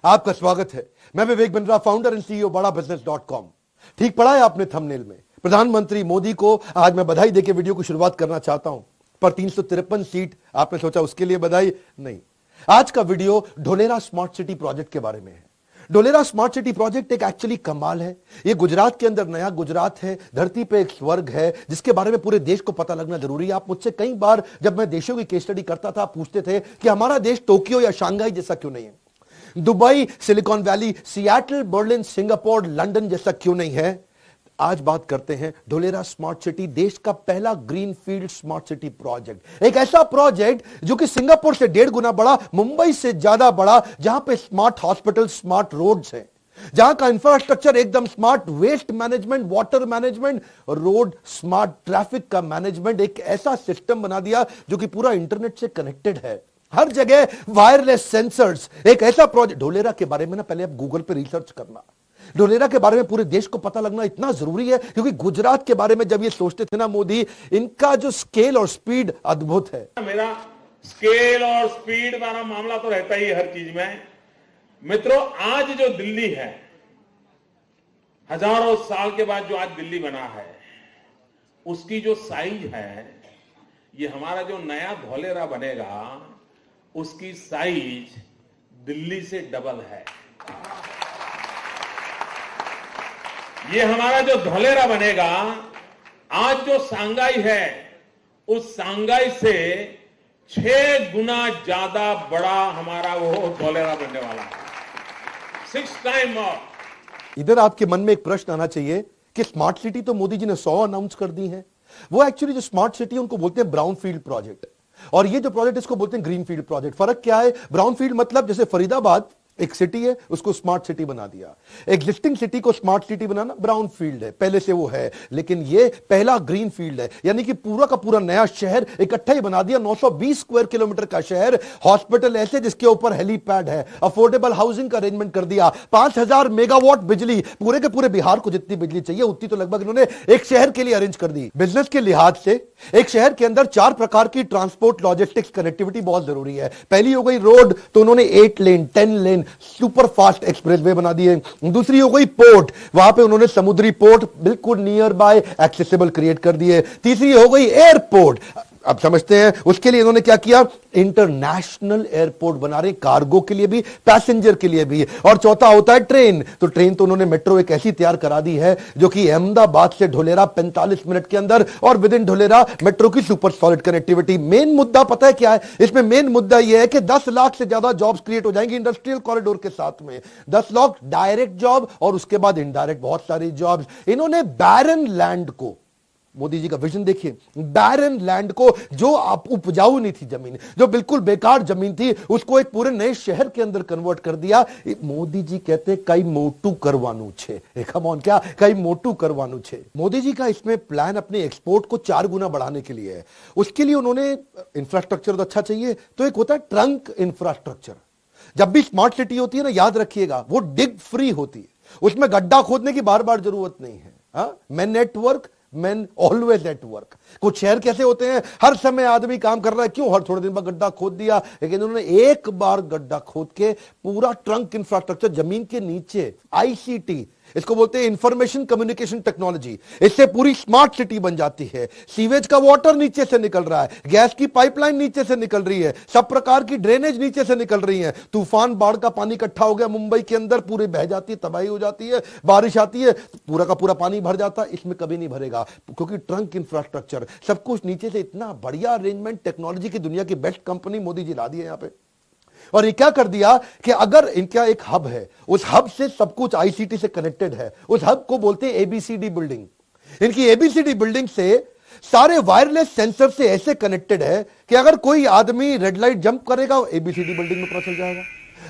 आपका स्वागत है। मैं Vivek Bindra, founder and CEO बड़ा बिजनेस.com। ठीक पढ़ा है आपने थंबनेल में। प्रधानमंत्री मोदी को आज मैं बधाई देके वीडियो की शुरुआत करना चाहता हूं, पर 353 सीट आपने सोचा उसके लिए बधाई नहीं। आज का video Dholera smart city project के बारे में है। ढोलेरा स्मार्ट सिटी प्रोजेक्ट एक एक्चुअली कमाल है। ये गुजरात के अंदर नया गुजरात है, धरती पे एक स्वर्ग है जिसके बारे में पूरे देश को पता लगना जरूरी है। आप मुझसे कई बार जब मैं देशों की केस स्टडी करता था पूछते थे कि हमारा देश टोक्यो या शंघाई जैसा क्यों नहीं है, Dubai, silicon valley, Seattle, Berlin, Singapore, London जैसा क्यों नहीं है। आज बात करते हैं ढोलेरा स्मार्ट सिटी, देश का पहला ग्रीनफील्ड स्मार्ट सिटी प्रोजेक्ट। एक ऐसा प्रोजेक्ट जो कि सिंगापुर से 1.5 गुना बड़ा, मुंबई से ज्यादा बड़ा, जहां पे स्मार्ट हॉस्पिटल, स्मार्ट रोड्स हैं, जहां का इंफ्रास्ट्रक्चर एकदम smart, waste management, water management, road smart, traffic का मैनेजमेंट, एक ऐसा सिस्टम बना दिया जो कि पूरा इंटरनेट से कनेक्टेड है। हर जगह वायरलेस सेंसर्स, एक ऐसा प्रोजेक्ट। ढोलेरा के बारे में ना पहले आप गूगल पे रिसर्च करना। ढोलेरा के बारे में पूरे देश को पता लगना इतना जरूरी है क्योंकि गुजरात के बारे में जब ये सोचते थे ना मोदी, इनका जो स्केल और स्पीड अद्भुत है। मेरा स्केल और स्पीड वाला मामला तो रहता ही है हर चीज में। मित्रों, आज जो दिल्ली है, हजारों साल के बाद जो आज दिल्ली बना है, उसकी जो साइज है, ये हमारा जो नया ढोलेरा बनेगा उसकी साइज दिल्ली से डबल है। ये हमारा जो ढोलेरा बनेगा, आज जो सांगाई है, उस सांगाई से 6 गुना ज्यादा बड़ा हमारा वो ढोलेरा बनने वाला है। 6 टाइम और। इधर आपके मन में एक प्रश्न आना चाहिए कि स्मार्ट सिटी तो मोदी जी ने 100 अनाउंस कर दी है। वो एक्चुअली जो स्मार्ट सिटी उनको बोलते हैं ब्राउन फील्ड प्रोजेक्ट, और ये जो प्रोजेक्ट इसको बोलते हैं ग्रीन फील्ड प्रोजेक्ट। फर्क क्या है? ब्राउन फील्ड मतलब जैसे फरीदाबाद एक सिटी है, उसको स्मार्ट सिटी बना दिया। एग्जिस्टिंग सिटी को स्मार्ट सिटी बनाना ब्राउन फील्ड है, पहले से वो है। लेकिन ये पहला ग्रीन फील्ड है, यानी कि पूरा का पूरा नया शहर इकट्ठा ही बना दिया। 920 स्क्वायर किलोमीटर का शहर, हॉस्पिटल ऐसे जिसके ऊपर हेलीपैड है, अफोर्डेबल हाउसिंग का अरेंजमेंट कर दिया, 5000 मेगावाट बिजली, पूरे के पूरे बिहार को जितनी बिजली चाहिए उतनी तो लगभग इन्होंने एक शहर के लिए अरेंज कर दी। बिजनेस के लिहाज से एक शहर के अंदर 4 प्रकार की ट्रांसपोर्ट, लॉजिस्टिक्स, कनेक्टिविटी बहुत जरूरी है। पहली हो गई रोड, तो उन्होंने 8 लेन, 10 लेन सुपर फास्ट एक्सप्रेसवे बना दिए। दूसरी हो गई पोर्ट, वहां पे उन्होंने समुद्री पोर्ट बिल्कुल नियर बाय एक्सेसिबल क्रिएट कर दिए। तीसरी हो गई एयरपोर्ट, अब समझते हैं उसके लिए इन्होंने क्या किया, इंटरनेशनल एयरपोर्ट बना रहे, कार्गो के लिए भी, पैसेंजर के लिए भी। और चौथा होता है ट्रेन, तो ट्रेन तो उन्होंने मेट्रो एक ऐसी तैयार करा दी है जो कि अहमदाबाद से ढोलेरा 45 मिनट के अंदर, और विद इन ढोलेरा मेट्रो की सुपर सॉलिड कनेक्टिविटी। मेन मुद्दा पता है क्या है इसमें? मेन मुद्दा यह है कि 10 लाख से ज्यादा जॉब्स क्रिएट हो जाएंगी इंडस्ट्रियल कॉरिडोर के साथ में। 10 लाख डायरेक्ट जॉब और उसके बाद इनडायरेक्ट बहुत सारी जॉब्स। इन्होंने बैरन लैंड को, मोदी जी का विजन देखिए, बैरन लैंड को, जो आप उपजाऊ नहीं थी जमीन, जो बिल्कुल बेकार जमीन थी, उसको एक पूरे नए शहर के अंदर कन्वर्ट कर दिया। मोदी जी कहते कई मोटू करवानू छे, कम ऑन, क्या कई मोटू करवानू छे। मोदी जी का इसमें प्लान अपने एक्सपोर्ट को 4 गुना बढ़ाने के लिए है। उसके लिए उन्होंने इंफ्रास्ट्रक्चर तो अच्छा चाहिए, तो एक होता है ट्रंक इंफ्रास्ट्रक्चर। जब भी स्मार्ट सिटी होती है ना, याद रखिएगा, वो डिग फ्री होती है, उसमें गड्ढा खोदने की बार बार जरूरत नहीं है। मैं network, man always at work. कुछ शहर कैसे होते हैं, हर समय आदमी काम कर रहा है, क्यों, हर थोड़े दिन बाद गड्ढा खोद दिया। लेकिन उन्होंने एक बार गड्ढा खोद के पूरा ट्रंक इंफ्रास्ट्रक्चर जमीन के नीचे, आईसीटी, इसको बोलते हैं इंफॉर्मेशन कम्युनिकेशन टेक्नोलॉजी, इससे पूरी स्मार्ट सिटी बन जाती है। सीवेज का वाटर नीचे से निकल रहा है, गैस की पाइपलाइन नीचे से निकल रही है, सब प्रकार की ड्रेनेज नीचे से निकल रही है। तूफान, बाढ़ का पानी इकट्ठा हो गया मुंबई के अंदर, पूरे बह जाती है, तबाही हो जाती है। बारिश आती है, पूरा का पूरा पानी भर जाता है। इसमें कभी नहीं भरेगा क्योंकि ट्रंक इंफ्रास्ट्रक्चर, सब कुछ नीचे से। इतना बढ़िया अरेंजमेंट, टेक्नोलॉजी की दुनिया की बेस्ट कंपनी मोदी जी ला दी है यहां पे। और ये क्या कर दिया कि अगर इनका एक हब है, उस हब से सब कुछ आईसीटी से कनेक्टेड है, उस हब को बोलते हैं एबीसीडी बिल्डिंग। इनकी एबीसीडी बिल्डिंग से सारे वायरलेस सेंसर से ऐसे कनेक्टेड है कि अगर कोई आदमी रेड लाइट जंप करेगा, एबीसीडी बिल्डिंग में पता चल जाएगा।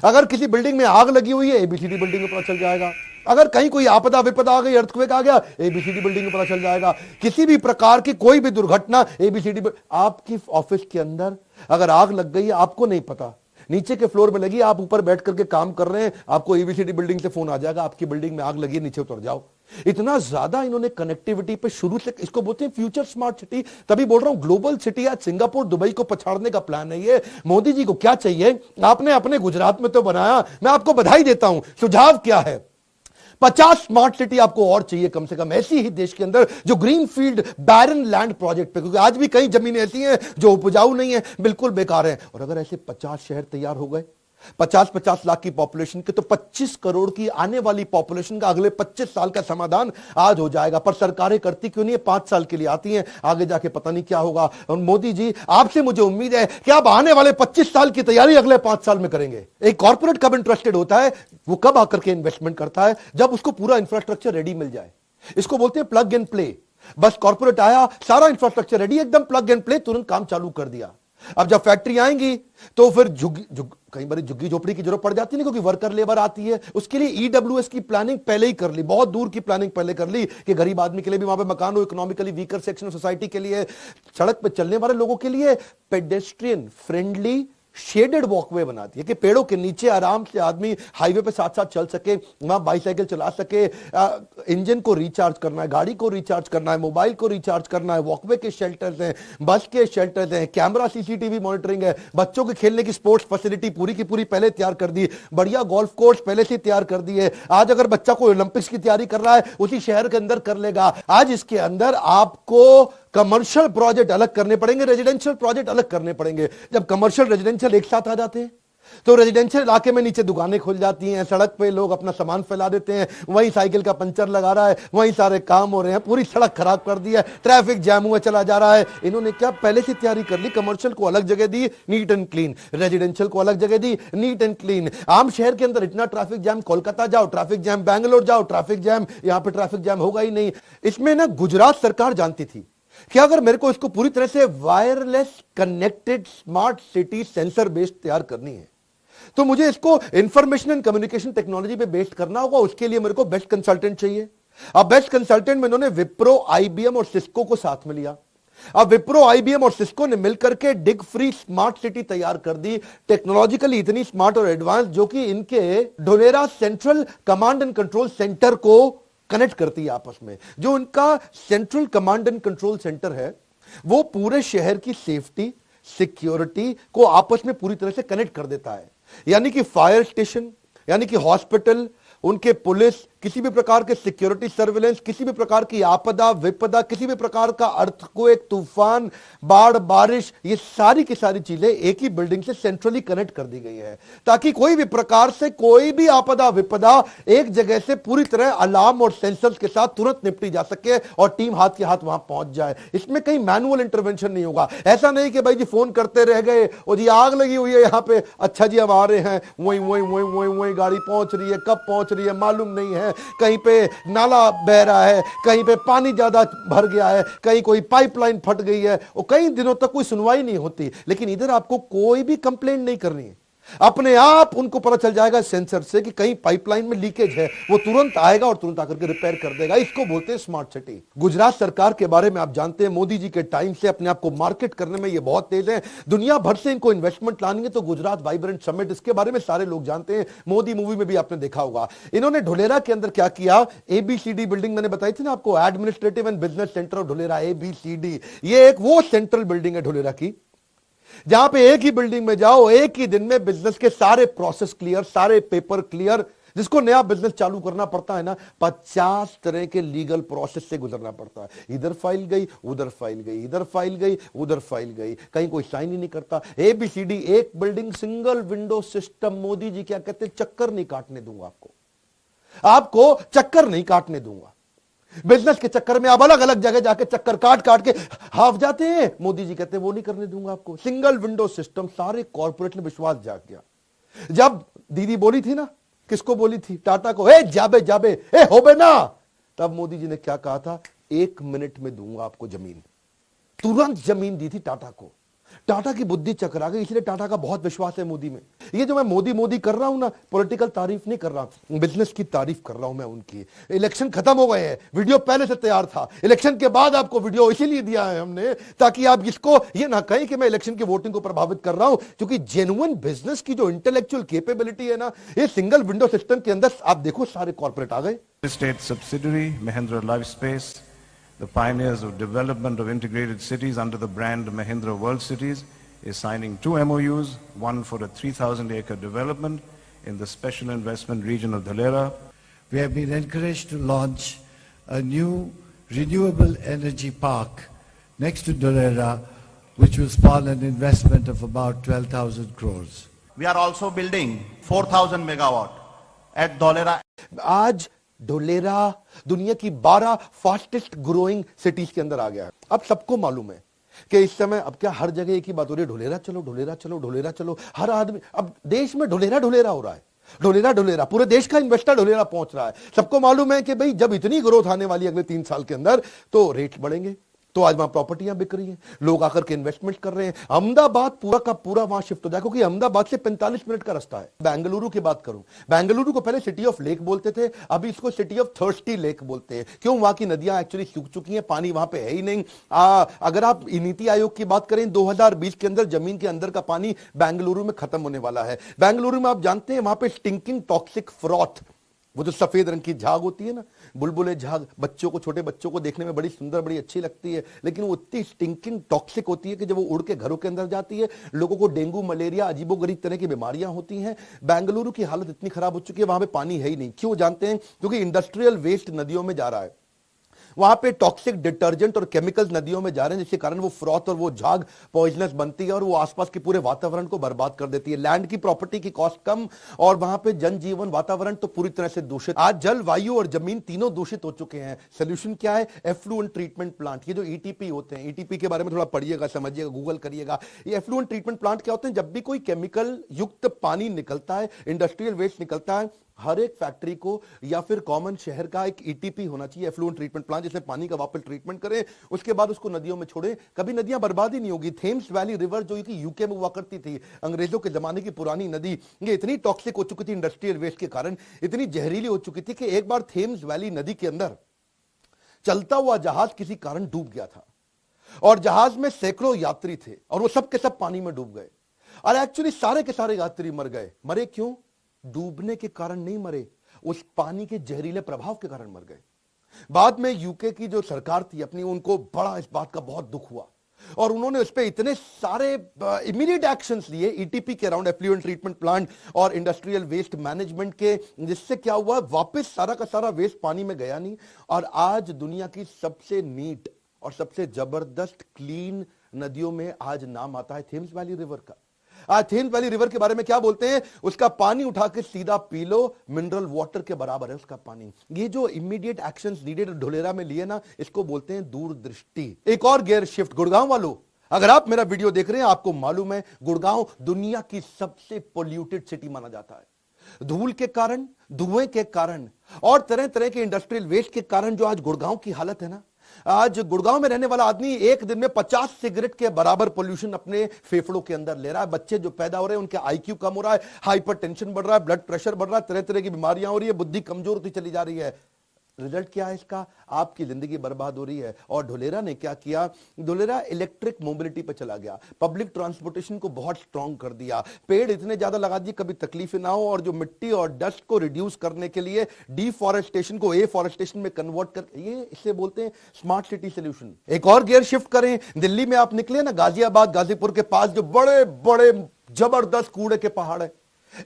अगर किसी बिल्डिंग में आग लगी हुई है, एबीसीडी बिल्डिंग में पता चल जाएगा। अगर कहीं कोई आपदा विपदा आ गई, अर्थक्वेक आ गया, एबीसीडी बिल्डिंग में पता चल जाएगा। किसी भी प्रकार की कोई भी दुर्घटना, एबीसीडी। आपकी ऑफिस के अंदर अगर आग लग गई है, आपको नहीं पता, नीचे के फ्लोर में लगी, आप ऊपर बैठ करके काम कर रहे हैं, आपको एबीसीडी बिल्डिंग से फोन आ जाएगा, आपकी बिल्डिंग में आग लगी है, नीचे उतर जाओ। इतना ज्यादा इन्होंने कनेक्टिविटी पे शुरू से, इसको बोलते हैं फ्यूचर स्मार्ट सिटी। तभी बोल रहा हूं ग्लोबल सिटी। आज सिंगापुर दुबई को पछाड़ने का प्लान है ये। मोदी जी को क्या चाहिए? आपने अपने गुजरात में तो बनाया, मैं आपको बधाई देता हूं। सुझाव क्या है? 50 स्मार्ट सिटी आपको और चाहिए कम से कम, ऐसी ही देश के अंदर जो green field barren land project पे, क्योंकि आज भी कई जमीनें ऐसी हैं जो उपजाऊ नहीं है, बिल्कुल बेकार है। और अगर ऐसे 50 शहर तैयार हो गए, 50-50 लाख की पॉपुलेशन के, तो 25 करोड़ की आने वाली पॉपुलेशन का अगले 25 साल का समाधान आज हो जाएगा। पर सरकारें करती क्यों नहीं है? 5 साल के लिए आती हैं, आगे जाके पता नहीं क्या होगा। और मोदी जी, आपसे मुझे उम्मीद है कि आप आने वाले 25 साल की तैयारी अगले 5 साल में करेंगे। एक कॉर्पोरेट कब इंटरेस्टेड होता है? वो कब आकर के इन्वेस्टमेंट करता है? जब उसको पूरा इंफ्रास्ट्रक्चर रेडी मिल जाए। इसको बोलते हैं प्लग एंड प्ले। बस कॉर्पोरेट आया, सारा इंफ्रास्ट्रक्चर रेडी, एकदम प्लग एंड प्ले, तुरंत काम चालू कर दिया। अब जब फैक्ट्री आएंगी तो फिर कई बार झुग्गी झोपड़ी की जरूरत पड़ जाती है, क्योंकि वर्कर लेबर आती है। उसके लिए ईडब्ल्यूएस की प्लानिंग पहले ही कर ली, बहुत दूर की प्लानिंग पहले कर ली कि गरीब आदमी के लिए भी वहां पे मकान हो, economically weaker section of society के लिए, सड़क पे चलने वाले लोगों के लिए पेडेस्ट्रियन फ्रेंडली शेडेड वॉकवे बनाती है कि पेड़ों के नीचे आराम से आदमी हाईवे पे साथ साथ चल सके, वहां बाइसाइकिल चला सके। इंजन को रिचार्ज करना है, गाड़ी को रिचार्ज करना है, मोबाइल को रिचार्ज करना है। वॉकवे के शेल्टर्स हैं, बस के शेल्टर्स हैं, कैमरा सीसीटीवी मॉनिटरिंग है, बच्चों के खेलने की स्पोर्ट्स फैसिलिटी पूरी की पूरी पहले तैयार कर दी, बढ़िया गोल्फ कोर्स पहले से तैयार कर दिए। आज अगर बच्चा कोई ओलंपिक्स की तैयारी कर रहा है, उसी शहर के अंदर कर लेगा। आज इसके अंदर आपको कमर्शियल प्रोजेक्ट अलग करने पड़ेंगे, रेजिडेंशियल प्रोजेक्ट अलग करने पड़ेंगे। जब कमर्शियल रेजिडेंशियल एक साथ आ जाते हैं तो रेजिडेंशियल इलाके में नीचे दुकानें खुल जाती हैं, सड़क पे लोग अपना सामान फैला देते हैं, वहीं साइकिल का पंचर लगा रहा है, वहीं सारे काम हो रहे हैं, पूरी सड़क खराब कर दी है, ट्रैफिक जैम हुआ चला जा रहा है। इन्होंने क्या पहले से तैयारी कर ली? कमर्शियल को अलग जगह दी, नीट एंड क्लीन, रेजिडेंशियल को अलग जगह दी, नीट एंड क्लीन। आम शहर के अंदर इतना ट्रैफिक जैम, कोलकाता जाओ ट्रैफिक जैम, बैंगलोर जाओ ट्रैफिक जैम, यहां पर ट्रैफिक जैम होगा ही नहीं। इसमें ना गुजरात सरकार जानती थी कि अगर मेरे को इसको पूरी तरह से wireless connected smart city sensor based तैयार करनी है, तो मुझे इसको इंफॉर्मेशन एंड कम्युनिकेशन टेक्नोलॉजी पे बेस्ड करना होगा। उसके लिए मेरे को बेस्ट कंसल्टेंट चाहिए। अब बेस्ट कंसल्टेंट में इन्होंने विप्रो, आईबीएम और सिस्को को साथ में लिया। अब विप्रो, आईबीएम और सिस्को ने मिलकर के डिग फ्री स्मार्ट सिटी तैयार कर दी, टेक्नोलॉजिकली इतनी स्मार्ट और एडवांस, जो कि इनके Dholera central command and control centre को कनेक्ट करती है आपस में। जो उनका central command and control centre है, वो पूरे शहर की सेफ्टी, सिक्योरिटी को आपस में पूरी तरह से कनेक्ट कर देता है। यानी कि फायर स्टेशन, यानी कि हॉस्पिटल, उनके पुलिस, किसी भी प्रकार के सिक्योरिटी सर्विलेंस, किसी भी प्रकार की आपदा विपदा, किसी भी प्रकार का अर्थक्वेक, तूफान, बाढ़, बारिश, ये सारी की सारी चीजें एक ही बिल्डिंग से सेंट्रली कनेक्ट कर दी गई है, ताकि कोई भी प्रकार से कोई भी आपदा विपदा एक जगह से पूरी तरह अलार्म और सेंसर्स के साथ तुरंत निपटी जा सके और टीम हाथ के हाथ वहां पहुंच जाए। इसमें कहीं मैनुअल इंटरवेंशन नहीं होगा। ऐसा नहीं कि भाई जी फोन करते रह गए और जी आग लगी हुई है यहां पे, अच्छा जी हम आ रहे हैं, वही वही वही वही वही गाड़ी पहुंच रही है, कब पहुंच रही है मालूम नहीं है, कहीं पे नाला बह रहा है, कहीं पे पानी ज्यादा भर गया है, कहीं कोई पाइपलाइन फट गई है, और कई दिनों तक कोई सुनवाई नहीं होती। लेकिन इधर आपको कोई भी कंप्लेंट नहीं करनी है, अपने आप उनको पता चल जाएगा सेंसर से कि कहीं पाइपलाइन में लीकेज है, वो तुरंत आएगा और तुरंत आकर के रिपेयर कर देगा। इसको बोलते हैं स्मार्ट सिटी। गुजरात सरकार के बारे में आप जानते हैं, मोदी जी के टाइम से अपने आप को मार्केट करने में ये बहुत तेज है। दुनिया भर से इनको इन्वेस्टमेंट लानी है, तो गुजरात वाइब्रेंट समिट, इसके बारे में सारे लोग जानते हैं, मोदी मूवी में भी आपने देखा होगा। इन्होंने ढोलेरा के अंदर क्या किया, एबीसीडी बिल्डिंग मैंने बताई थी ना आपको, administrative and business center of Dholera, ABCD. ये एक वो सेंट्रल बिल्डिंग है ढोलेरा की, जहां पे एक ही बिल्डिंग में जाओ, एक ही दिन में बिजनेस के सारे प्रोसेस क्लियर, सारे पेपर क्लियर। जिसको नया बिजनेस चालू करना पड़ता है ना, 50 तरह के लीगल प्रोसेस से गुजरना पड़ता है। इधर फाइल गई, उधर फाइल गई, इधर फाइल गई, उधर फाइल गई, कहीं कोई साइन ही नहीं करता। एबीसीडी, एक building, single window system. Modi ji क्या कहते हैं, चक्कर नहीं काटने दूंगा आपको चक्कर नहीं काटने दूंगा। बिजनेस के चक्कर में आप अलग अलग जगह जाके चक्कर काट काट के हाफ जाते हैं, मोदी जी कहते हैं वो नहीं करने दूंगा आपको। सिंगल विंडो सिस्टम, सारे कॉर्पोरेट ने विश्वास जाग गया। जब दीदी बोली थी ना, किसको बोली थी, टाटा को, ए जाबे जाबे, ए होबे ना, तब मोदी जी ने क्या कहा था, 1 मिनट में दूंगा आपको जमीन। तुरंत जमीन दी थी टाटा को। टाटा की बुद्धि चकरा गई, इसलिए टाटा का बहुत विश्वास है मोदी में। ये जो मैं मोदी मोदी कर रहा हूं ना, पॉलिटिकल तारीफ नहीं कर रहा, बिजनेस की तारीफ कर रहा हूं मैं उनकी। इलेक्शन खत्म हो गए हैं, वीडियो पहले से तैयार था, इलेक्शन के बाद आपको वीडियो इसीलिए दिया है हमने ताकि आप इसको ये ना कहें कि मैं इलेक्शन की वोटिंग को प्रभावित कर रहा हूं, क्योंकि जेन्युइन बिजनेस की जो इंटेलेक्चुअल कैपेबिलिटी है ना, ये सिंगल विंडो सिस्टम के अंदर आप देखो सारे कॉर्पोरेट आ गए। State subsidiary, Mahindra Lifespace, the pioneers of development of integrated cities under the brand Mahindra World Cities, is signing 2 MOUs, one for a 3,000-acre development in the special investment region of Dhalera. We have been encouraged to launch a new renewable energy park next to Dhalera, which will spawn an investment of about 12,000 crores. We are also building 4,000 megawatt at Dhalera. आज ढोलेरा दुनिया की 12 fastest growing cities के अंदर आ गया है। अब सबको मालूम है कि इस समय अब क्या हर जगह एक ही बात हो रही है, ढोलेरा चलो, ढोलेरा चलो, ढोलेरा चलो। हर आदमी अब देश में ढोलेरा ढोलेरा हो रहा है, ढोलेरा ढोलेरा, पूरे देश का इन्वेस्टर ढोलेरा पहुंच रहा है। सबको मालूम है कि भाई जब इतनी ग्रोथ आने वाली है अगले 3 साल के अंदर, तो रेट बढ़ेंगे। तो आज वहां प्रॉपर्टियां बिक रही हैं, लोग आकर के इन्वेस्टमेंट कर रहे हैं। अहमदाबाद पूरा का पूरा वहां शिफ्ट हो जाए, क्योंकि अहमदाबाद से 45 मिनट का रास्ता है। बेंगलुरु की बात करूं, बेंगलुरु को पहले सिटी ऑफ लेक बोलते थे, अभी इसको सिटी ऑफ थर्स्टी लेक बोलते हैं। क्यों? वहां की नदियां एक्चुअली सूख चुकी हैं, पानी वहां पे है ही नहीं। अगर आप नीति आयोग की बात करें, 2020 के अंदर जमीन के अंदर का पानी बेंगलुरु में खत्म होने वाला है। बेंगलुरु में आप जानते हैं वहां पे स्टिंकिंग टॉक्सिक फ्रॉथ, वो जो सफेद रंग की झाग होती है ना, बुलबुले झाग, बच्चों को, छोटे बच्चों को देखने में बड़ी सुंदर, बड़ी अच्छी लगती है, लेकिन वो इतनी स्टिंकिंग टॉक्सिक होती है कि जब वो उड़ के घरों के अंदर जाती है, लोगों को डेंगू, मलेरिया, अजीबोगरीब तरह की बीमारियां होती हैं। बेंगलुरु की हालत इतनी खराब हो चुकी है, वहां पे पानी है ही नहीं। क्यों जानते हैं? क्योंकि इंडस्ट्रियल वेस्ट नदियों में जा रहा है, वहां पे टॉक्सिक डिटर्जेंट और केमिकल्स नदियों में जा रहे हैं, जिसके कारण वो फ्रॉथ और वो झाग पॉइजनस बनती है और वो आसपास के पूरे वातावरण को बर्बाद कर देती है। लैंड की प्रॉपर्टी की कॉस्ट कम और वहां पे जनजीवन, वातावरण तो पूरी तरह से दूषित। आज जल, वायु और जमीन तीनों दूषित हो चुके हैं। सोल्यूशन क्या है? Effluent treatment plant. ये जो ईटीपी होते हैं, ईटीपी के बारे में थोड़ा पढ़िएगा, समझिएगा, गूगल करिएगा। ये एफ्लुएंट ट्रीटमेंट प्लांट क्या होते हैं? जब भी कोई केमिकल युक्त पानी निकलता है, इंडस्ट्रियल वेस्ट निकलता है, हर एक फैक्ट्री को या फिर कॉमन शहर का एक ईटीपी होना चाहिए, एफ्लुएंट ट्रीटमेंट प्लांट, जिसमें पानी का वापस ट्रीटमेंट करें, उसके बाद उसको नदियों में छोड़े। कभी नदियां बर्बाद ही नहीं होगी। थेम्स वैली रिवर जो कि यूके में हुआ करती थी, अंग्रेजों के जमाने की पुरानी नदी, ये इतनी टॉक्सिक हो चुकी थी इंडस्ट्रियल वेस्ट के कारण, इतनी जहरीली हो चुकी थी कि एक बार थेम्स वैली नदी के अंदर चलता हुआ जहाज किसी कारण डूब गया था और जहाज में सैकड़ों यात्री थे और वो सब के सब पानी में डूब गए। और एक्चुअली सारे के सारे यात्री मर गए। मरे क्यों? डूबने के कारण नहीं मरे, उस पानी के जहरीले प्रभाव के कारण मर गए। बाद में यूके की जो सरकार थी अपनी, उनको बड़ा इस बात का बहुत दुख हुआ और उन्होंने उस पर इतने सारे इमीडिएट एक्शंस लिए ईटीपी के अराउंड, एफ्लुएंट ट्रीटमेंट प्लांट और इंडस्ट्रियल वेस्ट मैनेजमेंट के, जिससे क्या हुआ, वापस सारा का सारा वेस्ट पानी में गया नहीं। और आज दुनिया की सबसे नीट और सबसे जबरदस्त क्लीन नदियों में आज नाम आता है थेम्स वैली रिवर का। आज थेम्स वैली रिवर के बारे में क्या बोलते हैं? उसका पानी उठा के सीधा पी लो, मिनरल वाटर के बराबर है उसका पानी। ये जो इमीडिएट एक्शंस नीडेड ढोलेरा में लिए ना, इसको बोलते हैं दूरदृष्टि। एक और गियर शिफ्ट, गुड़गांव वालों, अगर आप मेरा वीडियो देख रहे हैं, आपको मालूम है गुड़गांव दुनिया की सबसे पोल्यूटेड सिटी माना जाता है। धूल के कारण, धुएं के कारण और तरह तरह के इंडस्ट्रियल वेस्ट के कारण जो आज गुड़गांव की हालत है ना, आज गुड़गांव में रहने वाला आदमी एक दिन में 50 सिगरेट के बराबर पोल्यूशन अपने फेफड़ों के अंदर ले रहा है। बच्चे जो पैदा हो रहे हैं उनके आईक्यू कम हो रहा है, हाइपरटेंशन बढ़ रहा है, ब्लड प्रेशर बढ़ रहा है, तरह तरह की बीमारियां हो रही है, बुद्धि कमजोर होती चली जा रही है। रिजल्ट क्या है इसका? आपकी जिंदगी बर्बाद हो रही है। और ढोलेरा ने क्या किया? ढोलेरा इलेक्ट्रिक मोबिलिटी पे चला गया, पब्लिक ट्रांसपोर्टेशन को बहुत स्ट्रांग कर दिया, पेड़ इतने ज्यादा लगा दिए कभी तकलीफ ना हो, और जो मिट्टी और डस्ट को रिड्यूस करने के लिए डिफॉरेस्टेशन को एफॉरेस्टेशन में कन्वर्ट कर, ये इसे बोलते हैं स्मार्ट सिटी सोल्यूशन। एक और गियर शिफ्ट करें, दिल्ली में आप निकले ना, गाजियाबाद, गाजीपुर के पास जो बड़े बड़े जबरदस्त कूड़े के पहाड़ है,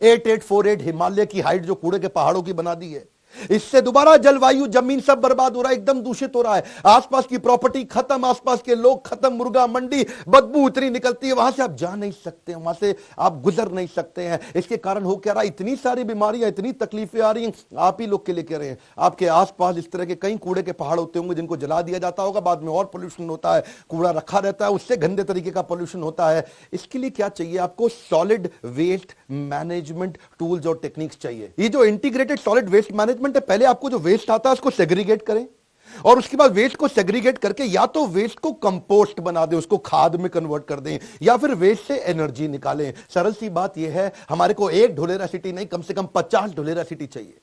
8848 हिमालय की हाइट जो कूड़े के पहाड़ों की बना दी है, इससे दोबारा जलवायु, जमीन सब बर्बाद हो रहा है, एकदम दूषित हो रहा है। आसपास की प्रॉपर्टी खत्म, आसपास के लोग खत्म, मुर्गा मंडी, बदबू इतनी निकलती है, वहां से आप जा नहीं सकते, वहां से आप गुजर नहीं सकते हैं। इसके कारण हो क्या रहा? इतनी सारी बीमारियां, इतनी तकलीफें आ रही हैं, आप ही लोग के लिए कह रहे हैं। आपके आसपास इस तरह के कई कूड़े के पहाड़ होते होंगे जिनको जला दिया जाता होगा, बाद में और पोल्यूशन होता है, कूड़ा रखा रहता है, उससे गंदे तरीके का पोल्यूशन होता है। इसके लिए क्या चाहिए आपको? सॉलिड वेस्ट मैनेजमेंट टूल्स और टेक्निक्स चाहिए। ये जो इंटीग्रेटेड सॉलिड वेस्ट मैनेजमेंट है, पहले आपको जो वेस्ट आता है उसको सेग्रीगेट करें, और उसके बाद वेस्ट को सेग्रीगेट करके या तो वेस्ट को कंपोस्ट बना दें, उसको खाद में कन्वर्ट कर दें, या फिर वेस्ट से एनर्जी निकालें। सरल सी बात यह है, हमारे को एक ढोलेरा सिटी नहीं, कम से कम 50 ढोलेरा सिटी चाहिए,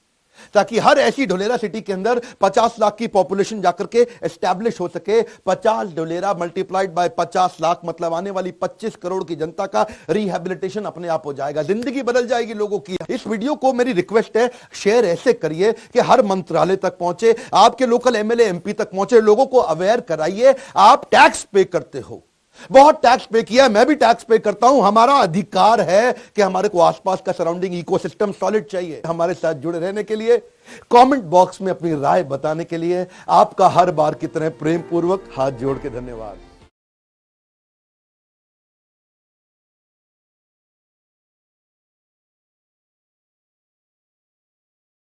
ताकि हर ऐसी ढोलेरा सिटी के अंदर 50 लाख की पॉपुलेशन जाकर के एस्टैब्लिश हो सके। 50 ढोलेरा मल्टीप्लाइड बाय 50 लाख मतलब आने वाली 25 करोड़ की जनता का रिहैबिलिटेशन अपने आप हो जाएगा, जिंदगी बदल जाएगी लोगों की। इस वीडियो को मेरी रिक्वेस्ट है, शेयर ऐसे करिए कि हर मंत्रालय तक पहुंचे, आपके लोकल एमएलए एमपी तक पहुंचे, लोगों को अवेयर कराइए। आप टैक्स पे करते हो, बहुत टैक्स पे किया, मैं भी टैक्स पे करता हूं, हमारा अधिकार है कि हमारे को आसपास का सराउंडिंग इकोसिस्टम सॉलिड चाहिए। हमारे साथ जुड़े रहने के लिए, कमेंट बॉक्स में अपनी राय बताने के लिए आपका हर बार की तरह प्रेम पूर्वक हाथ जोड़ के धन्यवाद।